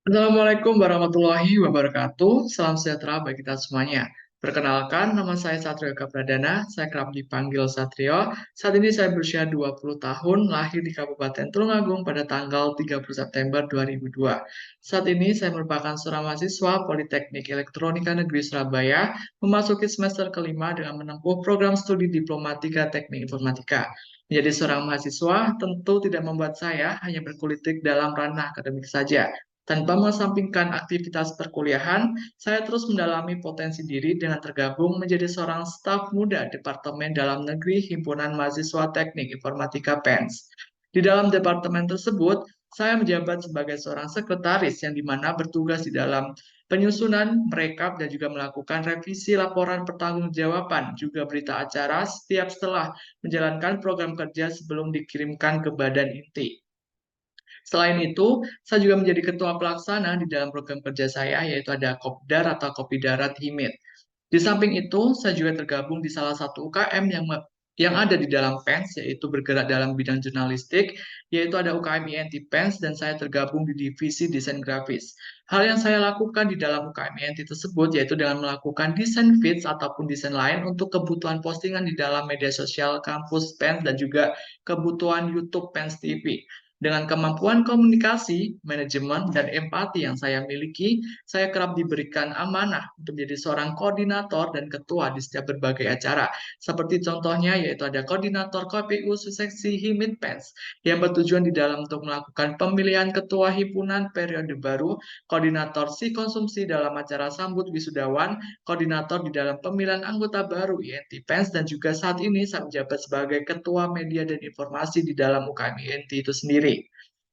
Assalamualaikum warahmatullahi wabarakatuh. Salam sejahtera bagi kita semuanya. Perkenalkan, nama saya Satrio Eka Pradana. Saya kerap dipanggil Satrio. Saat ini saya berusia 20 tahun, lahir di Kabupaten Tulungagung pada tanggal 30 September 2002. Saat ini saya merupakan seorang mahasiswa Politeknik Elektronika Negeri Surabaya, memasuki semester kelima dengan menempuh program studi Diplomatika Teknik Informatika. Menjadi seorang mahasiswa tentu tidak membuat saya hanya berkulitik dalam ranah akademik saja. Tanpa mengesampingkan aktivitas perkuliahan, saya terus mendalami potensi diri dengan tergabung menjadi seorang staf muda Departemen Dalam Negeri Himpunan Mahasiswa Teknik Informatika PENS. Di dalam departemen tersebut, saya menjabat sebagai seorang sekretaris yang dimana bertugas di dalam penyusunan, merekap, dan juga melakukan revisi laporan pertanggungjawaban, juga berita acara setiap setelah menjalankan program kerja sebelum dikirimkan ke badan inti. Selain itu, saya juga menjadi ketua pelaksana di dalam program kerja saya, yaitu ada Kopdar atau Kopi Darat Himit. Di samping itu, saya juga tergabung di salah satu UKM yang ada di dalam PENS, yaitu bergerak dalam bidang jurnalistik, yaitu ada UKM INT PENS, dan saya tergabung di divisi desain grafis. Hal yang saya lakukan di dalam UKM INT tersebut, yaitu dengan melakukan desain feeds ataupun desain lain untuk kebutuhan postingan di dalam media sosial kampus PENS dan juga kebutuhan YouTube PENS TV. Dengan kemampuan komunikasi, manajemen, dan empati yang saya miliki, saya kerap diberikan amanah untuk menjadi seorang koordinator dan ketua di setiap berbagai acara. Seperti contohnya yaitu ada koordinator KPU seksi Himit Pens yang bertujuan di dalam untuk melakukan pemilihan ketua himpunan periode baru, koordinator si konsumsi dalam acara sambut wisudawan, koordinator di dalam pemilihan anggota baru INT Pens, dan juga saat ini saya menjabat sebagai ketua media dan informasi di dalam UKM INT itu sendiri.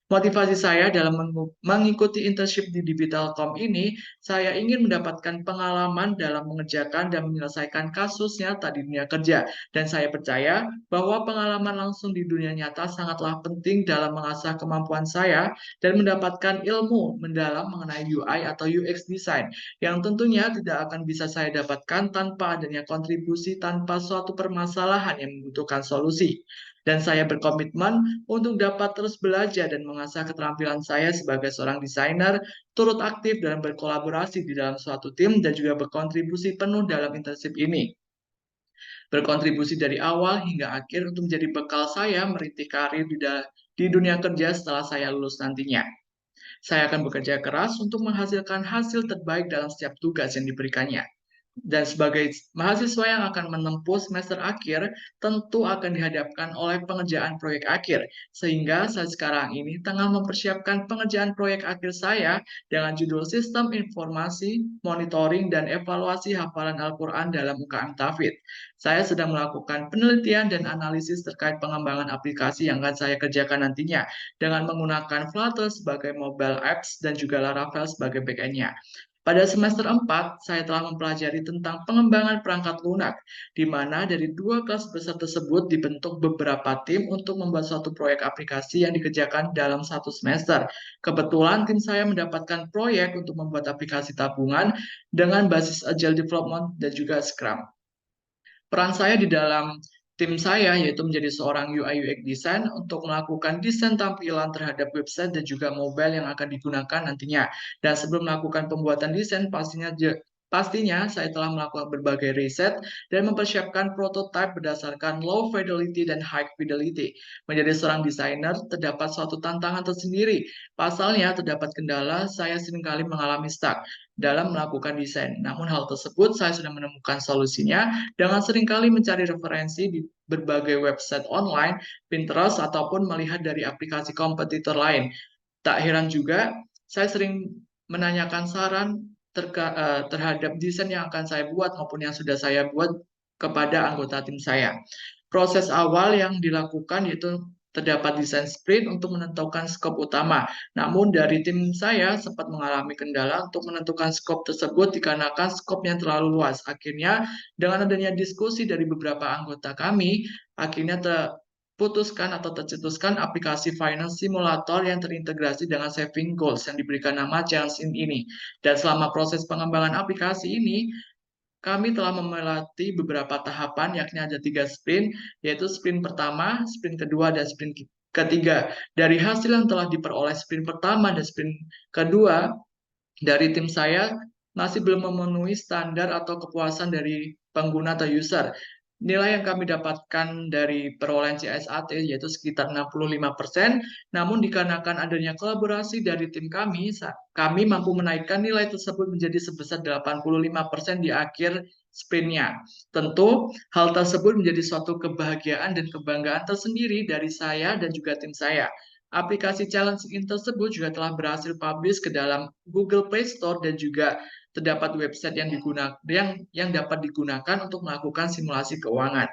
Motivasi saya dalam mengikuti internship di Digitalcom ini, saya ingin mendapatkan pengalaman dalam mengerjakan dan menyelesaikan kasus nyata di dunia kerja. Dan saya percaya bahwa pengalaman langsung di dunia nyata sangatlah penting dalam mengasah kemampuan saya dan mendapatkan ilmu mendalam mengenai UI atau UX design, yang tentunya tidak akan bisa saya dapatkan tanpa adanya kontribusi tanpa suatu permasalahan yang membutuhkan solusi. Dan saya berkomitmen untuk dapat terus belajar dan mengasah keterampilan saya sebagai seorang desainer, turut aktif dalam berkolaborasi di dalam suatu tim, dan juga berkontribusi penuh dalam internship ini. Berkontribusi dari awal hingga akhir untuk menjadi bekal saya merintis karir di dunia kerja setelah saya lulus nantinya. Saya akan bekerja keras untuk menghasilkan hasil terbaik dalam setiap tugas yang diberikannya. Dan sebagai mahasiswa yang akan menempuh semester akhir, tentu akan dihadapkan oleh pengerjaan proyek akhir. Sehingga saat sekarang ini tengah mempersiapkan pengerjaan proyek akhir saya dengan judul Sistem Informasi, Monitoring, dan Evaluasi Hafalan Al-Quran dalam UKM Tafid. Saya sedang melakukan penelitian dan analisis terkait pengembangan aplikasi yang akan saya kerjakan nantinya dengan menggunakan Flutter sebagai mobile apps dan juga Laravel sebagai backend-nya. Pada semester 4, saya telah mempelajari tentang pengembangan perangkat lunak, di mana dari dua kelas besar tersebut dibentuk beberapa tim untuk membuat suatu proyek aplikasi yang dikerjakan dalam satu semester. Kebetulan tim saya mendapatkan proyek untuk membuat aplikasi tabungan dengan basis Agile Development dan juga Scrum. Peran saya di dalam tim saya yaitu menjadi seorang UI UX design untuk melakukan desain tampilan terhadap website dan juga mobile yang akan digunakan nantinya. Dan sebelum melakukan pembuatan desain, pastinya saya telah melakukan berbagai riset dan mempersiapkan prototipe berdasarkan low fidelity dan high fidelity. Menjadi seorang desainer terdapat suatu tantangan tersendiri. Pasalnya terdapat kendala, saya seringkali mengalami stuck dalam melakukan desain. Namun hal tersebut saya sudah menemukan solusinya dengan seringkali mencari referensi di berbagai website online, Pinterest, ataupun melihat dari aplikasi kompetitor lain. Tak heran juga, saya sering menanyakan saran terhadap desain yang akan saya buat maupun yang sudah saya buat kepada anggota tim saya. Proses awal yang dilakukan yaitu terdapat desain sprint untuk menentukan skop utama. Namun dari tim saya sempat mengalami kendala untuk menentukan skop tersebut dikarenakan skop yang terlalu luas. Akhirnya dengan adanya diskusi dari beberapa anggota kami, akhirnya terputuskan atau tercetuskan aplikasi finance simulator yang terintegrasi dengan saving goals yang diberikan nama Change ini. Dan selama proses pengembangan aplikasi ini, kami telah melewati beberapa tahapan, yakni ada 3 sprint, yaitu sprint pertama, sprint kedua, dan sprint Ketiga, dari hasil yang telah diperoleh sprint pertama dan sprint kedua, dari tim saya masih belum memenuhi standar atau kepuasan dari pengguna atau user. Nilai yang kami dapatkan dari perolehan CSAT yaitu sekitar 65%, namun dikarenakan adanya kolaborasi dari tim kami, kami mampu menaikkan nilai tersebut menjadi sebesar 85% di akhir sprintnya. Tentu, hal tersebut menjadi suatu kebahagiaan dan kebanggaan tersendiri dari saya dan juga tim saya. Aplikasi challenge in tersebut juga telah berhasil publish ke dalam Google Play Store dan juga terdapat website yang dapat digunakan untuk melakukan simulasi keuangan.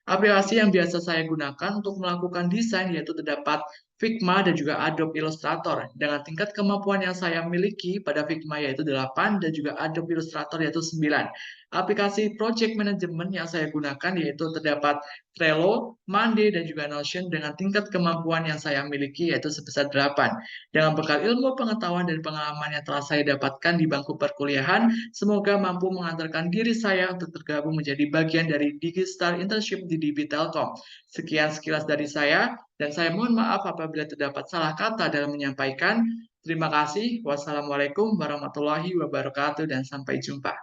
Aplikasi yang biasa saya gunakan untuk melakukan desain yaitu terdapat Figma dan juga Adobe Illustrator. Dengan tingkat kemampuan yang saya miliki pada Figma yaitu 8 dan juga Adobe Illustrator yaitu 9. Aplikasi project management yang saya gunakan yaitu terdapat Trello, Monday, dan juga Notion dengan tingkat kemampuan yang saya miliki yaitu sebesar 8. Dengan bekal ilmu, pengetahuan, dan pengalaman yang telah saya dapatkan di bangku perkuliahan, semoga mampu mengantarkan diri saya untuk tergabung menjadi bagian dari Digistar Internship di DB Telkom. Sekian sekilas dari saya, dan saya mohon maaf apabila terdapat salah kata dalam menyampaikan. Terima kasih. Wassalamualaikum warahmatullahi wabarakatuh, dan sampai jumpa.